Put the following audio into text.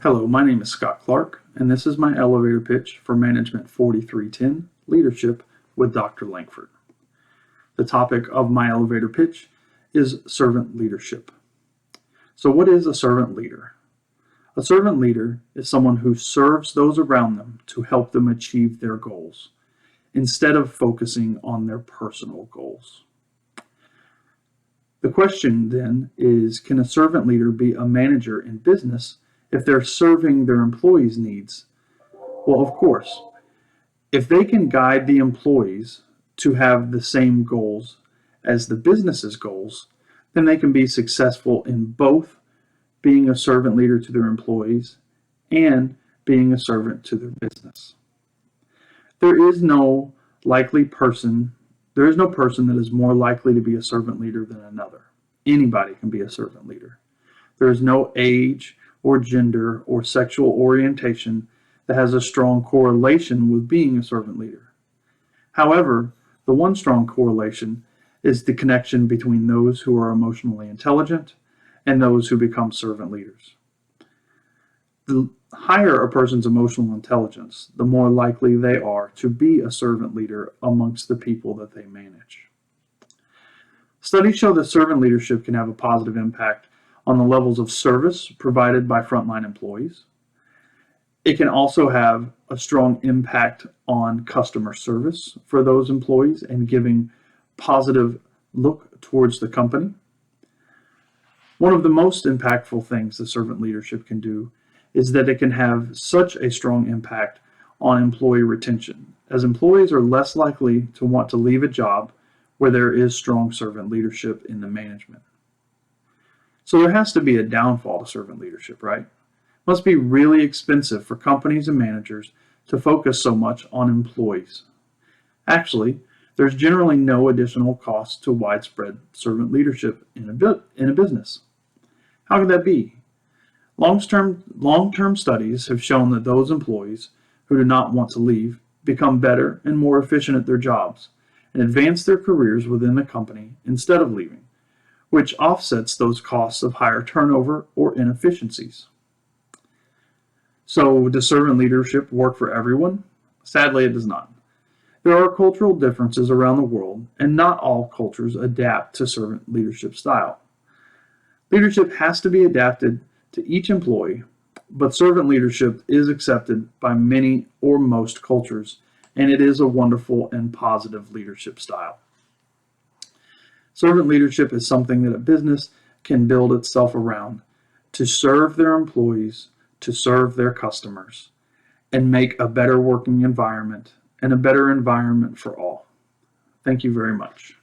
Hello, my name is Scott Clark, and this is my elevator pitch for Management 4310 Leadership with Dr. Langford. The topic of my elevator pitch is servant leadership. So, what is a servant leader? A servant leader is someone who serves those around them to help them achieve their goals, instead of focusing on their personal goals. The question then is, can a servant leader be a manager in business if they're serving their employees' needs? Well, of course. If they can guide the employees to have the same goals as the business's goals, then they can be successful in both being a servant leader to their employees and being a servant to their business. There is no person that is more likely to be a servant leader than another. Anybody can be a servant leader. There is no age or gender or sexual orientation that has a strong correlation with being a servant leader. However, the one strong correlation is the connection between those who are emotionally intelligent and those who become servant leaders. The higher a person's emotional intelligence, the more likely they are to be a servant leader amongst the people that they manage. Studies show that servant leadership can have a positive impact on the levels of service provided by frontline employees. It can also have a strong impact on customer service for those employees and giving positive look towards the company. One of the most impactful things that servant leadership can do is that it can have such a strong impact on employee retention, as employees are less likely to want to leave a job where there is strong servant leadership in the management. So there has to be a downfall to servant leadership, right? It must be really expensive for companies and managers to focus so much on employees. Actually, there's generally no additional cost to widespread servant leadership in a business. How could that be? Long-term studies have shown that those employees who do not want to leave become better and more efficient at their jobs and advance their careers within the company instead of leaving, which offsets those costs of higher turnover or inefficiencies. So, does servant leadership work for everyone? Sadly, it does not. There are cultural differences around the world, and not all cultures adapt to servant leadership style. Leadership has to be adapted to each employee, but servant leadership is accepted by many or most cultures, and it is a wonderful and positive leadership style. Servant leadership is something that a business can build itself around to serve their employees, to serve their customers, and make a better working environment and a better environment for all. Thank you very much.